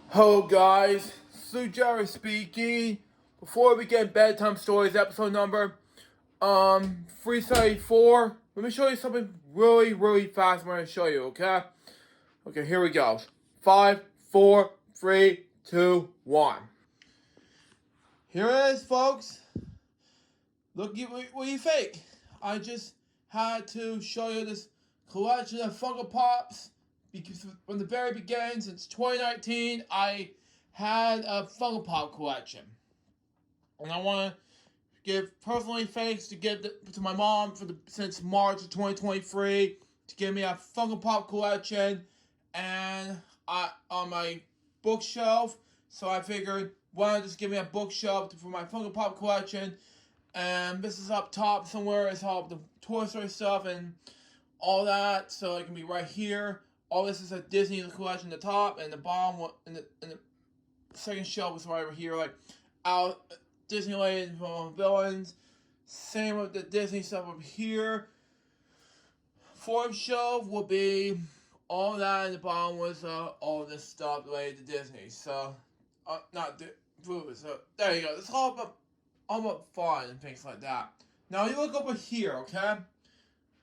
Hello guys, Sue Jerry speaking. Before we begin Bedtime Stories episode number 374, let me show you something really fast I'm going to show you, okay? Okay, here we go. 5, 4, 3, 2, 1. Here it is, folks. Look, what do you think? I just had to show you this collection of Funko Pops because from the very beginning, since 2019, I had a Funko Pop collection. And I want to give personally thanks to my mom since March of 2023 to give me a Funko Pop collection and on my bookshelf. So I figured, why not just give me a bookshelf for my Funko Pop collection? And this is up top somewhere. It's all the Toy Story stuff and all that. So it can be right here. All this is a Disney collection at the top, and the bottom in the second shelf is right over here, like out Disneyland villains. Same with the Disney stuff over here. Fourth shelf will be all that, and the bottom was all this stuff related to Disney. So, not food. So there you go. It's all about fun and things like that. Now you look over here, okay?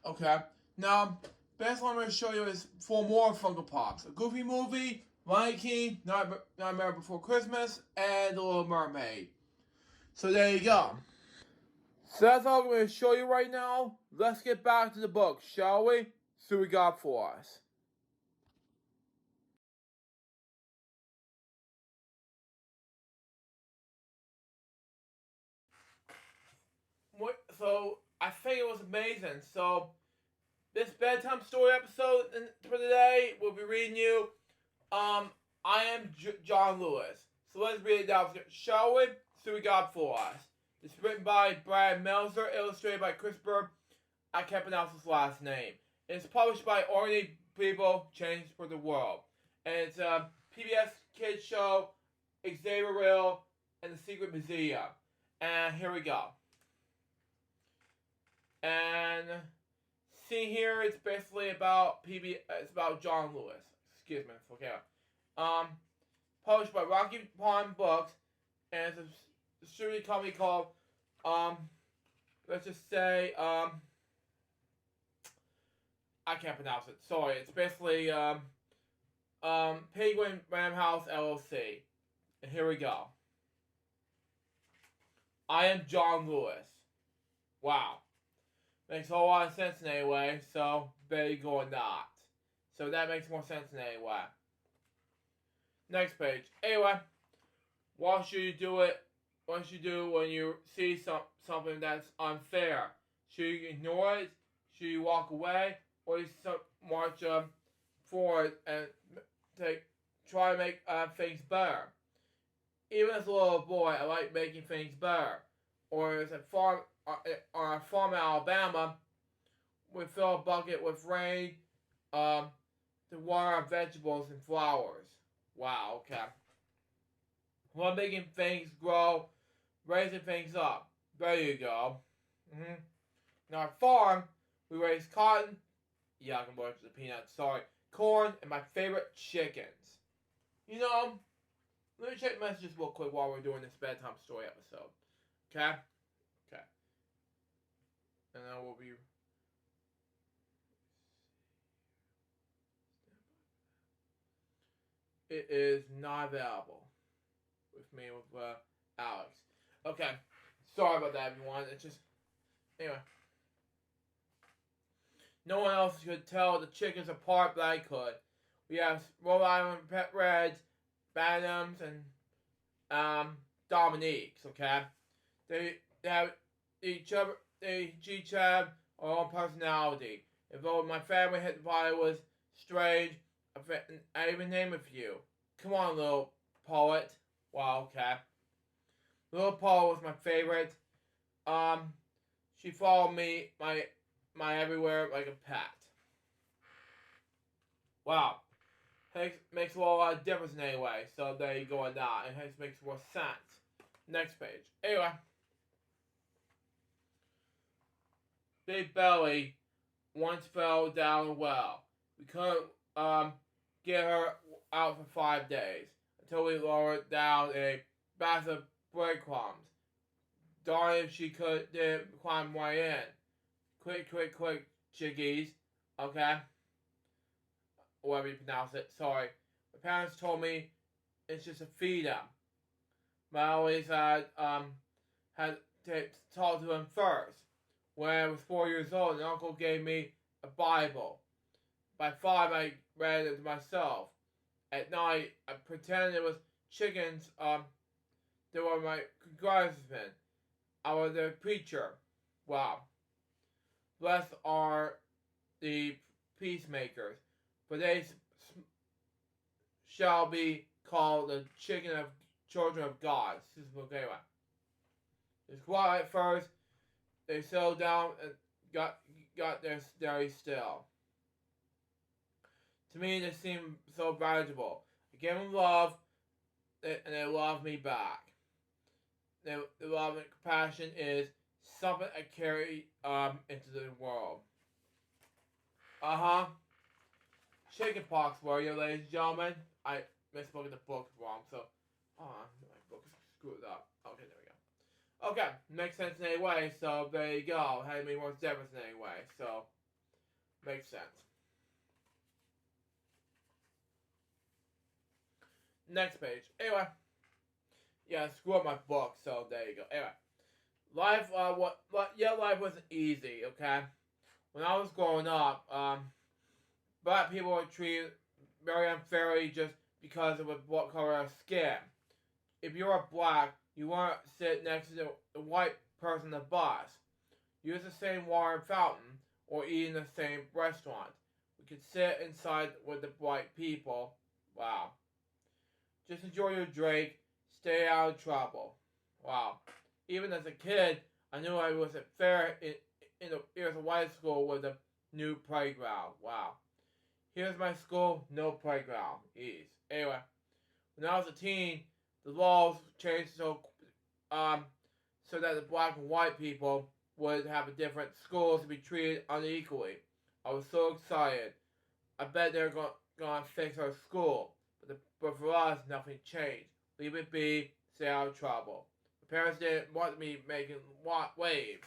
Okay. Now, best one I'm going to show you is 4 more Funko Pops: a Goofy Movie, Lion King, Nightmare Before Christmas, and The Little Mermaid. So there you go. So that's all I'm going to show you right now. Let's get back to the book, shall we? See what we got for us. So I think it was amazing. So this bedtime story episode for today, we'll be reading you. I am John Lewis. So let's read it down, shall we? See what we got for us. It's written by Brad Meltzer, illustrated by Christopher. I can't pronounce his last name. It's published by Ordinary People, Change for the World. And it's a PBS Kids Show, Xavier Real, and the Secret Museum. And here we go. And see here, it's basically about it's about John Lewis. Excuse me, okay. Published by Rocky Pond Books, and it's a distributing company called let's just say I can't pronounce it. Sorry, it's basically Penguin Random House LLC. And here we go. I am John Lewis. Wow. Makes a whole lot of sense in any way, so better you go or not. So that makes more sense in any way. Next page. Anyway, what should you do it? What should you do when you see something that's unfair? Should you ignore it? Should you walk away? Or you march forward and try to make things better? Even as a little boy, I like making things better. Or as a farm on a farm in Alabama, we fill a bucket with rain to water our vegetables and flowers. Wow, okay. We're making things grow, raising things up. There you go. In our farm, we raise cotton, yeah, I can work the peanuts, sorry, corn, and my favorite, chickens. You know, let me check messages real quick while we're doing this bedtime story episode. Okay? Okay. And then we'll be... It is not available with me with Alex. Okay. Sorry about that, everyone. It's just... Anyway. No one else could tell the chickens apart, but I could. We have Rhode Island Pet Reds, Bantams, and Dominiques, okay? They have each have our own personality. And though my family had thought it was strange, I even named a few. Come on, little poet. Wow, okay. Little Poet was my favorite. She followed me, my everywhere like a pet. Wow. Makes a lot of difference in any way. So there you go on that. It makes more sense. Next page. Anyway. Big Belly once fell down a well. We couldn't get her out for 5 days. until we lowered down a basket of breadcrumbs. Darn if she didn't climb right in. Quick, chickies. Okay? Whatever you pronounce it. Sorry. My parents told me it's just to feed them. But I always had to talk to him first. When I was 4 years old, an uncle gave me a Bible. By 5, I read it myself. At night, I pretended it was chickens. They were my congressmen. I was their preacher. Wow. Blessed are the peacemakers, for they shall be called the children of God. Okay, it's quiet at first. They settled down and got there very still. To me, they seemed so valuable. I gave them love, and they loved me back. The love and compassion is something I carry into the world. Chickenpox warrior, ladies and gentlemen. I misspoke the book wrong, so my book is screwed up. Okay, there we go. Okay, makes sense in any way, so there you go. Had to make more difference in any way, so makes sense. Next page. Anyway, yeah, screw up my book, so there you go. Anyway, life wasn't easy. Okay, when I was growing up, black people were treated very unfairly just because of what color of skin. If you were black, you weren't sit next to the white person on the bus. Use the same water fountain or eat in the same restaurant. We could sit inside with the white people. Wow. Just enjoy your drink. Stay out of trouble. Wow. Even as a kid, I knew I wasn't fair in a white school with a new playground. Wow. Here's my school, no playground. Ease. Anyway, when I was a teen, the laws changed so that the black and white people would have a different schools to be treated unequally. I was so excited. I bet they're gonna fix our school. But for us, nothing changed. Leave it be, stay out of trouble. My parents didn't want me making waves.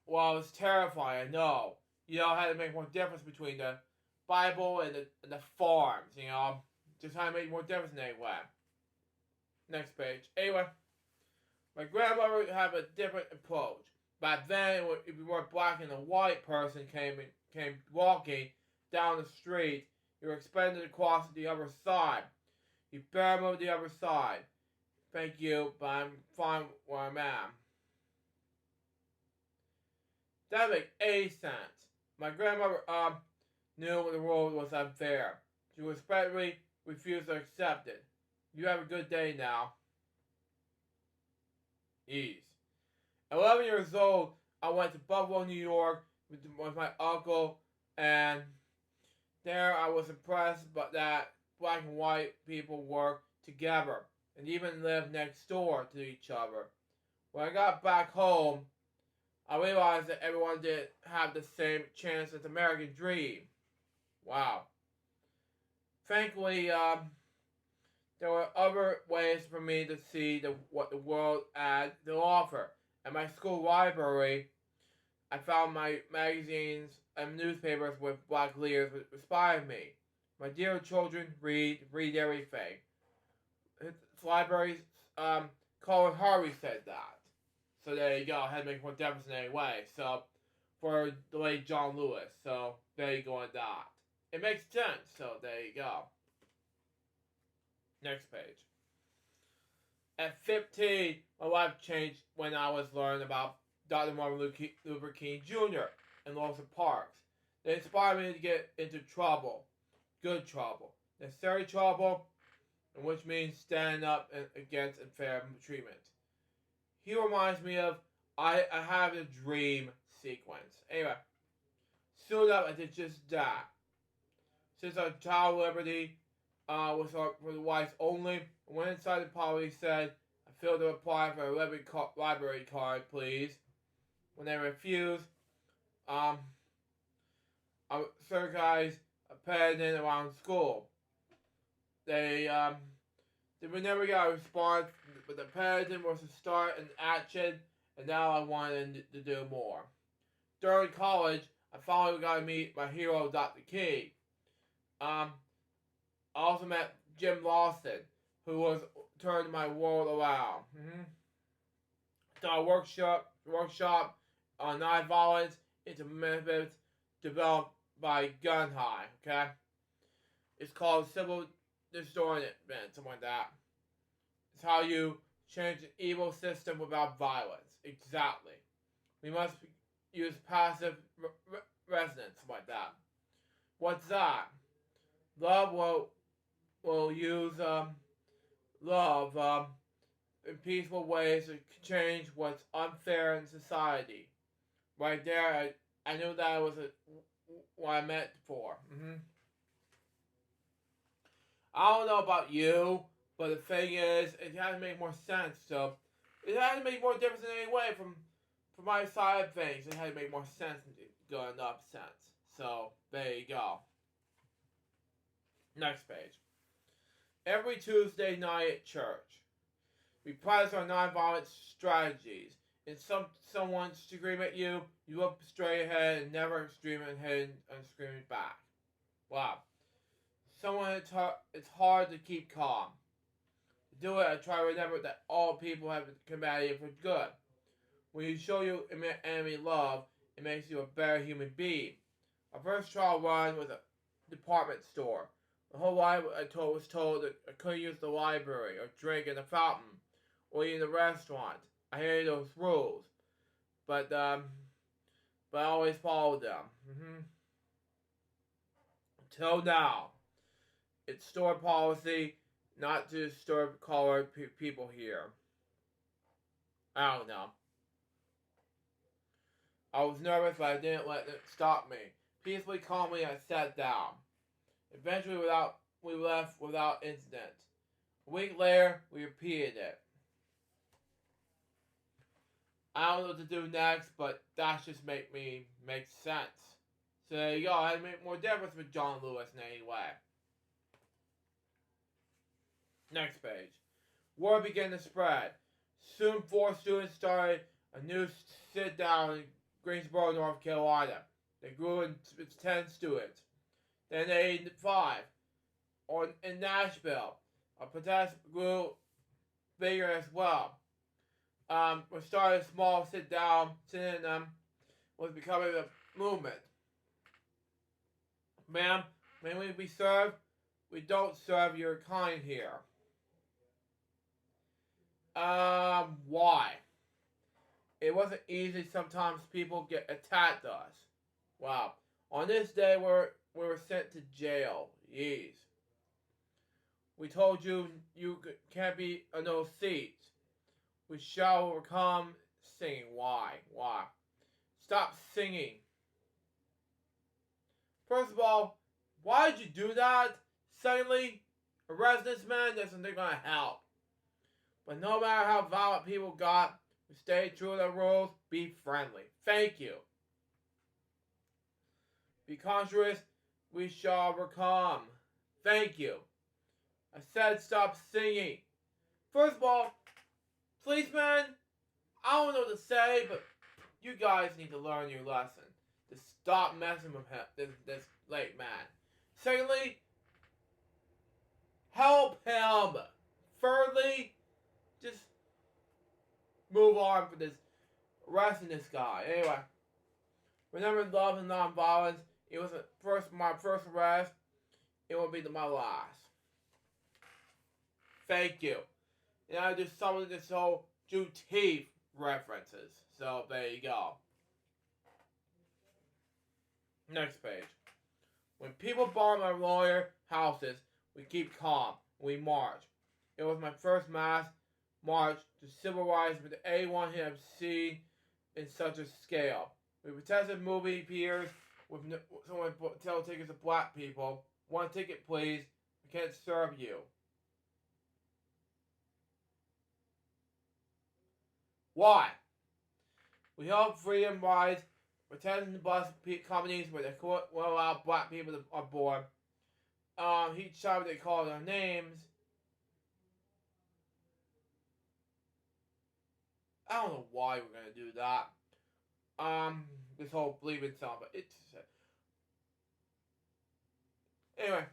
Well, it was terrifying, I know. I had to make more difference between the Bible and the farms, Just had to make more difference in any way. Next page. Anyway, my grandmother had a different approach. Back then, if you were a black and a white person came walking down the street, you were expected to cross to the other side. You better move to the other side. Thank you, but I'm fine where I'm at. That didn't make any sense. My grandmother knew the world was unfair. She respectfully refused to accept it. You have a good day now. Ease. At 11 years old, I went to Buffalo, New York with my uncle, and there I was impressed by that black and white people work together and even live next door to each other. When I got back home, I realized that everyone didn't have the same chance as the American dream. Wow. Thankfully, there were other ways for me to see what the world had to offer. At my school library, I found my magazines and newspapers with black leaders which inspired me. My dear children, read everything. Its libraries, Colin Harvey said that. So there you go. I had to make more difference in any way. So, for the late John Lewis. So, there you go on that. It makes sense. So, there you go. Next page. At 15, my life changed when I was learning about Dr. Martin Luther King Jr. and Rosa Parks. They inspired me to get into trouble. Good trouble. Necessary trouble, which means standing up against unfair treatment. He reminds me of I Have a Dream sequence. Anyway, soon up I did just that. Since our child liberty was for the whites only, I went inside the police said, I failed to apply for a library card, please. When they refused, I circulated a pen around school. we never got a response, but the president was to start an action, and now I wanted to do more. During college, I finally got to meet my hero, Dr. Key. I also met Jim Lawson, who was turned my world around. So a workshop on nonviolence into methods developed by Gun High. Okay, it's called Civil Disorientation, something like that. It's how you change an evil system without violence. Exactly. We must use passive resonance, like that. What's that? Love will use love in peaceful ways to change what's unfair in society. Right there, I knew that was what I meant for. I don't know about you, but the thing is, it has to make more sense. So, it has to make more difference in any way from my side of things. It had to make more sense and good enough sense. So, there you go. Next page. Every Tuesday night at church, we practice our nonviolent strategies. And someone scream at you, you look straight ahead and never scream ahead and scream back. Wow. It's hard to keep calm. To do it, I try to remember that all people have combated for good. When you show your enemy love, it makes you a better human being. Our first trial run was a department store. The whole life was told that I couldn't use the library, or drink in the fountain, or eat in the restaurant. I hated those rules, but I always followed them. Until now, it's store policy not to disturb colored people here. I don't know. I was nervous, but I didn't let it stop me. Peacefully, calmly, I sat down. Eventually, we left without incident. A week later, we repeated it. I don't know what to do next, but that just make sense. So there you go. I had to make more difference with John Lewis in any way. Next page. Word began to spread. Soon 4 students started a new sit-down in Greensboro, North Carolina. They grew into 10 students. Then they 5. Or in Nashville, a protest grew bigger as well. We started a small sit-down, sitting was becoming a movement. Ma'am, may we be served? We don't serve your kind here. Why? It wasn't easy. Sometimes people get attacked us. Wow. On this day, we were sent to jail. Yeez. We told you can't be on those seats. We shall overcome singing. Why? Why? Stop singing. First of all, why did you do that? Secondly, a residence man isn't gonna help. But no matter how violent people got, we stayed true to the rules. Be friendly. Thank you. Be conscious. We shall overcome. Thank you. I said stop singing. First of all, policeman, I don't know what to say, but you guys need to learn your lesson. To stop messing with him, this late man. Secondly, help him. Thirdly, just move on for this arresting this guy. Anyway, remember love and nonviolence. It was my first arrest. It will be my last. Thank you. And I do some of this whole Juneteenth references. So there you go. Next page. When people bomb our lawyer houses, we keep calm. We march. It was my first mass march to civil rights with anyone who have seen in such a scale. We protested movie theaters with someone sell tickets to black people. 1 ticket, please. I can't serve you. Why? We help freedom rise, protecting the bus companies where they will allow black people on board. each time they call their names. I don't know why we're gonna do that. This whole believing song, but it's anyway.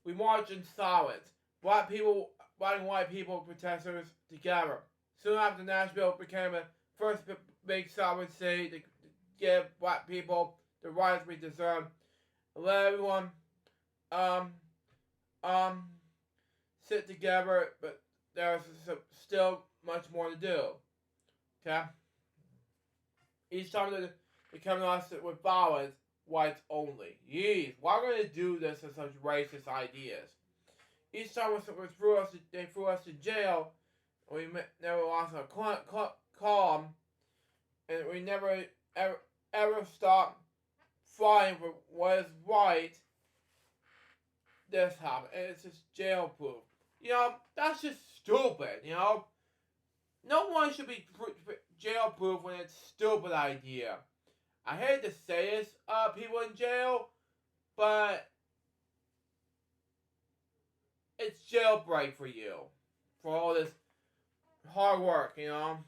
We march in silence. Black people, black and white people, protesters together. Soon after Nashville became the first big sovereign city to give black people the rights we deserve. Let everyone um um sit together, but there's still much more to do. Okay? Each time they come to us with violence, whites only. Yeez, why are we going to do this with such racist ideas? Each time they threw us to jail, and we never lost our calm, and we never ever stopped fighting for what is right. This happened, and it's just jail proof. You know, that's just stupid, you know? No one should be jail proof when it's a stupid idea. I hate to say this, people in jail, but it's jailbreak for you. For all this hard work, you know?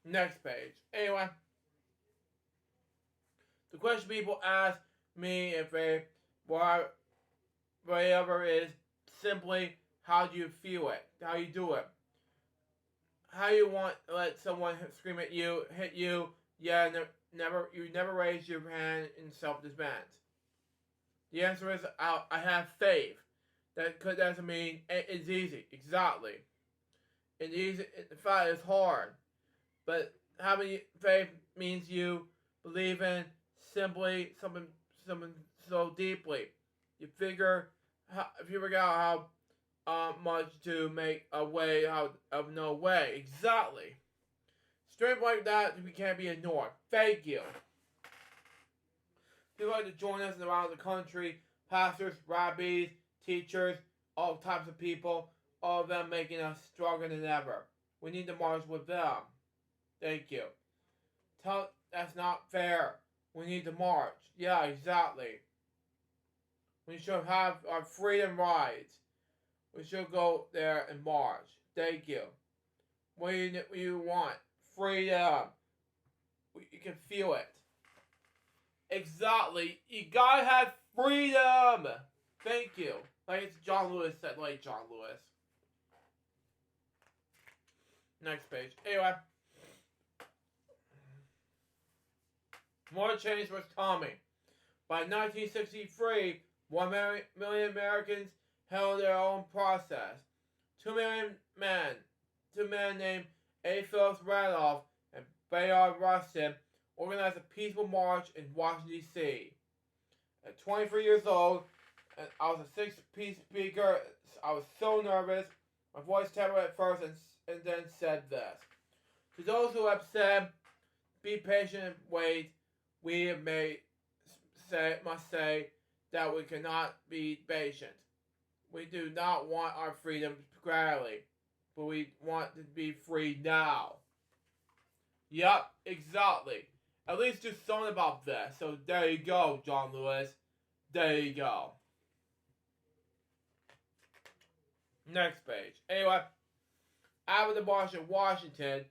Next page. Anyway. The question people ask me if whatever is simply, how do you feel it? How you do it? How you want to let someone scream at you, hit you? Yeah, you never raise your hand in self-defense. The answer is, I have faith. That doesn't mean it's easy. Exactly. It's easy. In fact, it's hard. But having faith means you believe in simply something so deeply. You figure out how much to make a way out of no way. Exactly. Strength like that we can't be ignored. Thank you. People like to join us around the country. Pastors, rabbis, teachers, all types of people. All of them making us stronger than ever. We need to march with them. Thank you. That's not fair. We need to march. Yeah, exactly. We should have our freedom rights. We should go there and march. Thank you. What do you want? Freedom. You can feel it. Exactly. You gotta have freedom. Thank you. Like it's John Lewis said, like John Lewis. Next page. Anyway. More change was coming. By 1963, 1 million Americans held their own process. 2 men named A. Phillips Randolph and Bayard Rustin organized a peaceful march in Washington, D.C. At 23 years old, I was a six-piece speaker. I was so nervous. My voice trembled at first and then said this. To those who have said, be patient and wait, we must say that we cannot be patient. We do not want our freedom gradually, but we want to be free now. Yup, exactly. At least do something about this. So there you go, John Lewis. There you go. Next page. Anyway, after the march in Washington,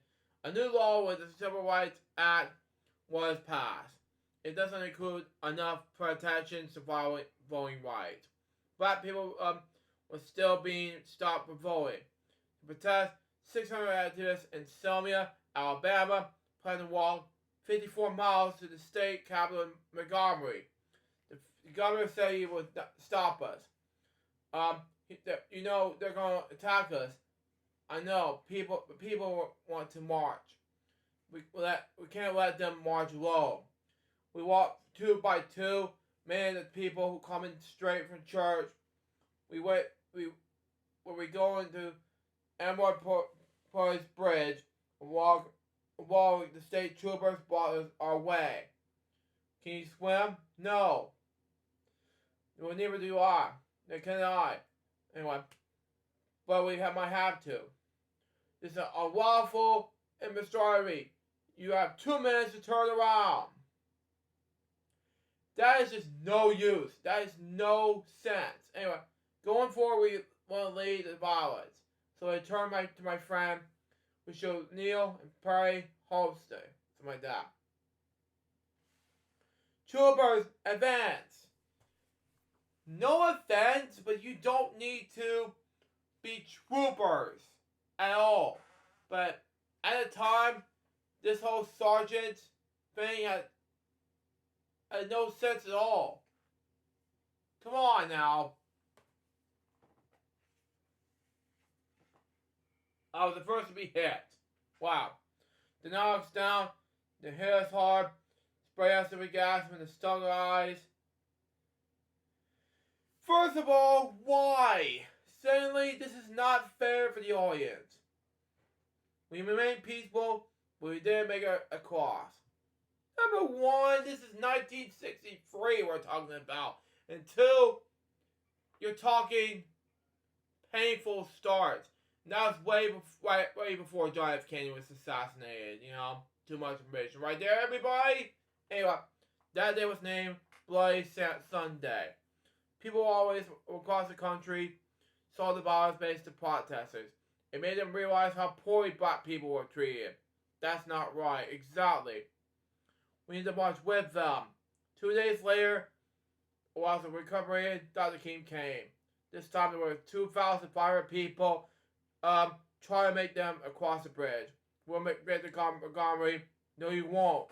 a new law with the Civil Rights Act was passed. It doesn't include enough protections to voting rights. Black people were still being stopped from voting. To protest, 600 activists in Selma, Alabama, planned to walk 54 miles to the state capital in Montgomery. The governor said he would stop us. You know they're going to attack us. I know people want to march. We can't let them march alone. We walk 2 by 2. Many of the people who coming straight from church. We go into Emerald Portage Bridge and walk the state troopers block our way. Can you swim? No. Well, neither do I. Neither can I. Anyway, but might have to. This is unlawful immaturity. You have 2 minutes to turn around. That is just no use. That is no sense. Anyway, going forward, we want to lead the violence. So I turn to my friend. We show kneel and pray, Holstein. Something like that. Troopers, advance. No offense, but you don't need to be troopers at all. But at the time, this whole sergeant thing had no sense at all. Come on now. I was the first to be hit. Wow. The knocks down, the hit us hard, spray us with gas when the stung our eyes. First of all, why? Secondly, this is not fair for the audience. We remained peaceful, but we didn't make a cross. Number one, this is 1963 we're talking about. And two, you're talking painful starts. And that was way before John F. Kennedy was assassinated, you know. Too much information right there, everybody. Anyway, that day was named Bloody Sunday. People always across the country saw the violence based on protesters. It made them realize how poorly black people were treated. That's not right. Exactly. We need to march with them. 2 days later, while the recovery, Dr. King came. This time there were 2,500 people trying to make them across the bridge. We'll make the Montgomery. No, you won't.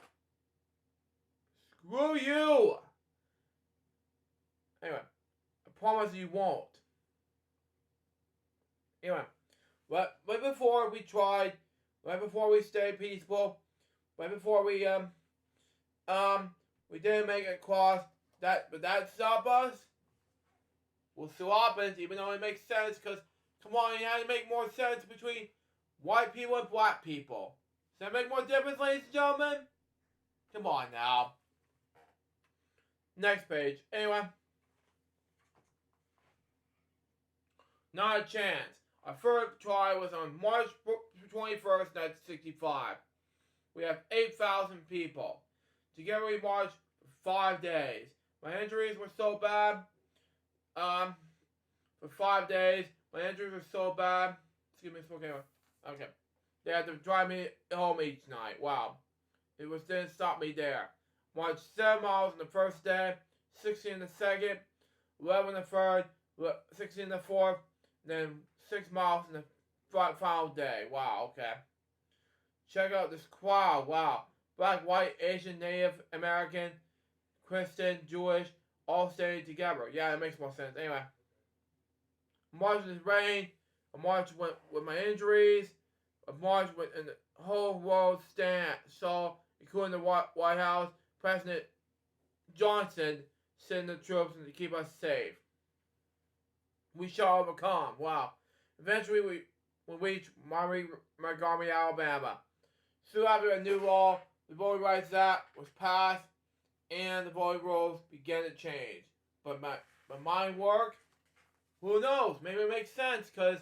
Screw you! Anyway, I promise you won't. Anyway, right before we tried, right before we stayed peaceful, right before we didn't make it across, but that stopped us? Well, still happens, even though it makes sense, because, come on, you have to make more sense between white people and black people. Does that make more difference, ladies and gentlemen? Come on now. Next page. Anyway. Not a chance. Our first try was on March 21st, 1965. We have 8,000 people. Together we marched for 5 days. My injuries were so bad. For 5 days, my injuries were so bad. Excuse me, smoking. Okay. They had to drive me home each night. Wow. Didn't stop me there. Marched 7 miles on the first day, 16 on the second, 11 on the third, 16 on the fourth, then 6 miles on the final day. Wow, okay. Check out this crowd. Wow. Black, white, Asian, Native American, Christian, Jewish, all staying together. Yeah, it makes more sense. Anyway. I marched in the rain. I marched with my injuries. I marched in the whole world saw, including the White House, President Johnson sending the troops to keep us safe. We shall overcome. Wow. Eventually, we reached Montgomery, Alabama. Soon after a new law, the Voting Rights Act was passed, and the voting rules began to change. But my mind worked. Who knows? Maybe it makes sense, because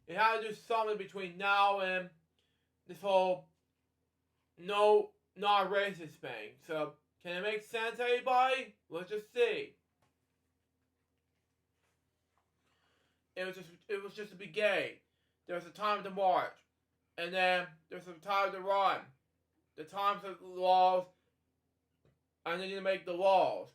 it had to do something between now and this whole not racist thing. So, can it make sense, everybody? Let's just see. It was just a beginning. There was a time to march, and then there's a time to run. The times of the laws, and then you make the laws.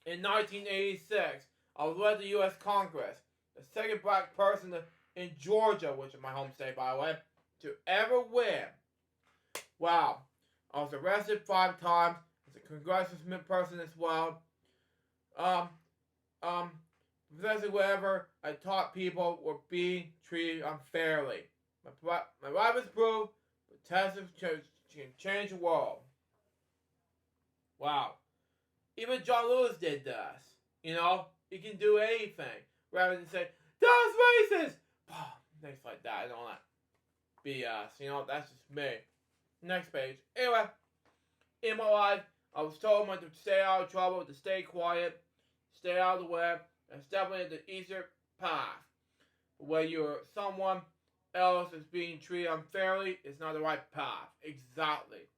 In 1986, I was led to the U.S. Congress, the second black person in Georgia, which is my home state, by the way, to ever win. Wow. I was arrested 5 times as a congressional person as well. Precisely wherever I taught people were being treated unfairly. My life is proof, but tests can change the world. Wow. Even John Lewis did this. You know, he can do anything. Rather than say, that's racist! Things like that. I don't like BS. You know, that's just me. Next page. Anyway, in my life, I was told to stay out of trouble, to stay quiet, stay out of the way. That's definitely the easier path. Where you're someone else is being treated unfairly, it's not the right path. Exactly.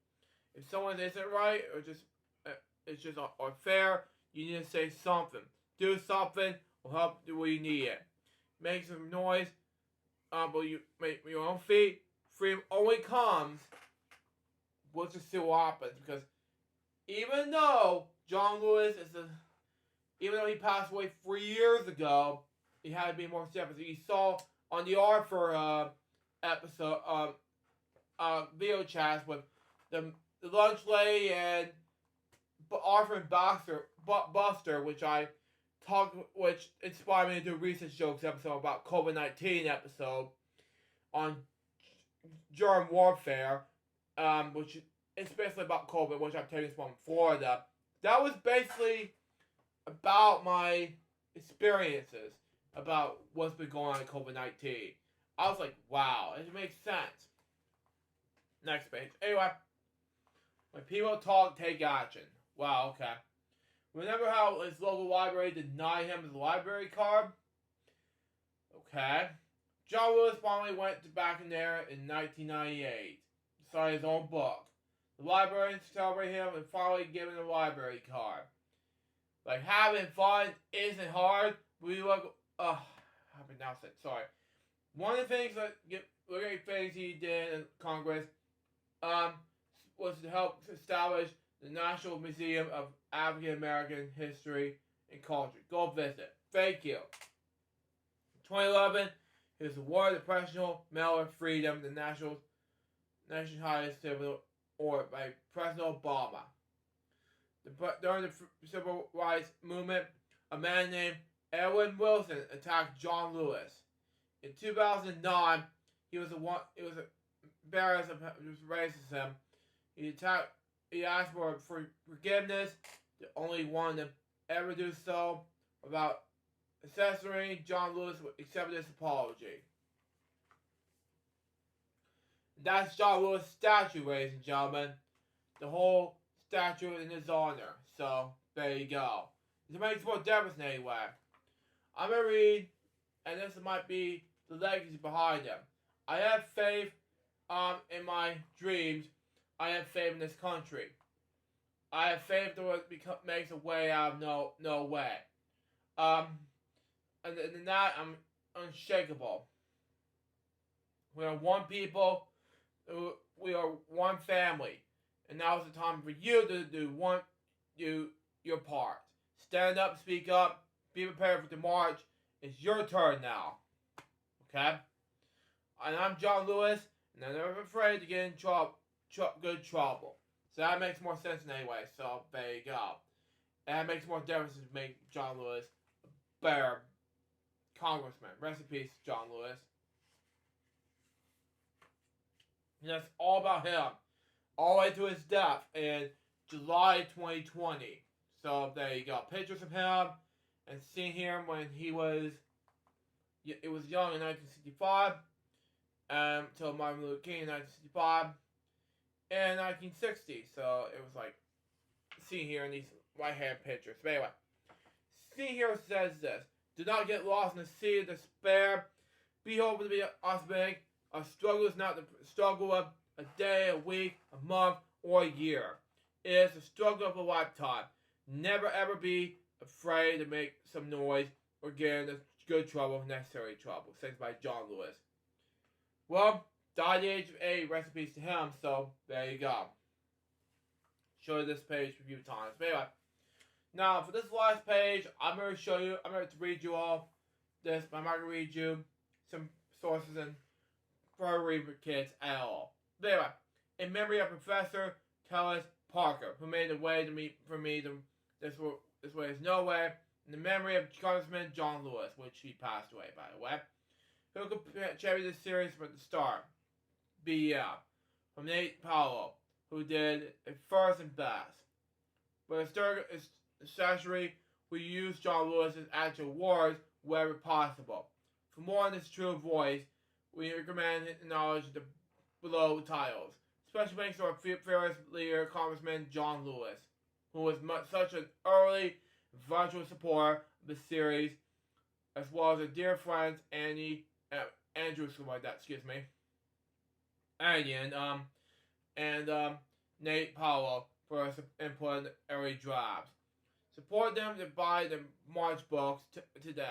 If someone isn't right, or just it's just unfair. You need to say something. Do something will help do what you need it. Make some noise, but you make your own feet. Freedom only comes. We'll just see what happens, because even though John Lewis even though he passed away 3 years ago, he had to be more steadfast. You saw on the Arthur episode, video chats with the lunch lady and Arthur and Buster, which inspired me to do a recent jokes episode about COVID-19 episode on germ warfare, which is basically about COVID, which I'm taking from Florida. That was basically about my experiences about what's been going on in COVID-19. I was like, wow, it makes sense. Next page. Anyway, when people talk, take action. Wow, okay. Remember how his local library denied him his library card? Okay. John Lewis finally went back in there in 1998 to sign his own book. The librarians celebrated him and finally gave him a library card. Like, having fun isn't hard. We look, I pronounced it, sorry. One of the things things he did in Congress, was to help establish the National Museum of African American History and Culture. Go visit. Thank you. In 2011, he was awarded the Presidential Medal of Freedom, the nation's highest civil order, by President Obama. During the Civil Rights Movement, a man named Edwin Wilson attacked John Lewis. In 2009, he was embarrassed of racism. He asked for forgiveness, the only one to ever do so. About accessory, John Lewis accepted his apology. That's John Lewis' statue, ladies and gentlemen. The whole statue in his honor. So, there you go. It makes more difference anyway. I'm going to read, and this might be the legacy behind him. I have faith in my dreams. I have faith in this country. I have faith that it makes a way out of no way. And in that, I'm unshakable. We are one people. We are one family. And now is the time for you to do your part. Stand up, speak up, be prepared for the march. It's your turn now. Okay? And I'm John Lewis, and I'm never afraid to get in good trouble. So that makes more sense anyway, so there you go. And that makes more difference to make John Lewis a better congressman. Rest in peace, John Lewis. And that's all about him. All the way to his death in July 2020. So there you go. Pictures of him and seeing him when he was young in 1965. Until Martin Luther King in 1965. And 1960. So it was like seeing here in these right-hand pictures. But anyway. Seeing here says this. Do not get lost in the sea of despair. Be hopeful to be optimistic. A struggle is not the struggle of a day, a week, a month, or a year. It is the struggle of a lifetime. Never ever be afraid to make some noise or get into good trouble, necessary trouble. Said by John Lewis. Well, died at the age of 8, rest in peace to him, so there you go. Show you this page a few times. But anyway, now for this last page, I'm going to read you all this, but I'm not going to read you some sources and for read for kids at all. But anyway, in memory of Professor Tellis Parker, who made the way for me this way is no way, in the memory of Congressman John Lewis, which he passed away, by the way, who contributed this series from the start. BL, from Nate Powell, who did it first and best. But essentially, we use John Lewis's actual words wherever possible. For more on this true voice, we recommend knowledge of the below titles. Special thanks to our fearless leader, Congressman John Lewis, who was such an early, virtual supporter of the series, as well as our dear friends Andy, Andrew, something like that, excuse me, Andy, and Nate Powell for input in early drafts. Support them to buy the March books today.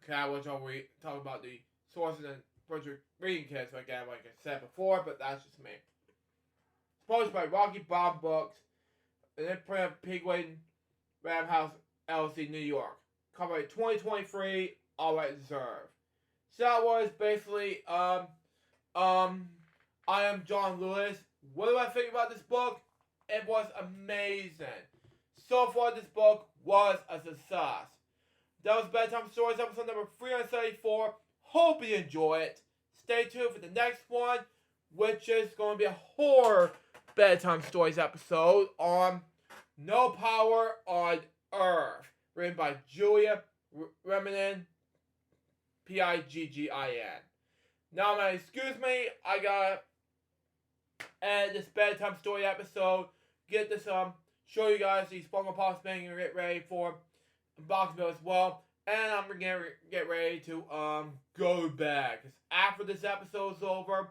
Okay, which I'll talk about the sources and virtual reading kits again, like I said before, but that's just me. It's published by Rocky Bob Books, and then print of Penguin Random House LLC, New York. Copyright 2023, all rights reserved. So that was basically, I am John Lewis. What do I think about this book? It was amazing. So far, this book was a success. That was Bedtime Stories, episode number 374. Hope you enjoy it. Stay tuned for the next one, which is going to be a horror Bedtime Stories episode on No Power on Earth, written by Julia Reminen, Piggin. Now, man, excuse me, I gotta end this Bedtime Story episode. Get this, show you guys these Funko Pops being get ready for unboxing as well. And I'm gonna get ready to go to bed. Cause after this episode's over,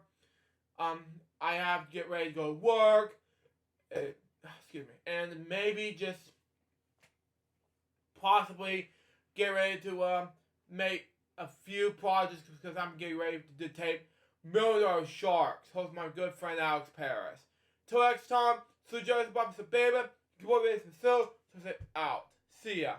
I have to get ready to go to work. Excuse me. And maybe just possibly get ready to make a few projects because I'm getting ready to tape Million Sharks, hosted by my good friend Alex Paris. Till next time, so Joseph Bob Sababa, good boy, so out. See ya.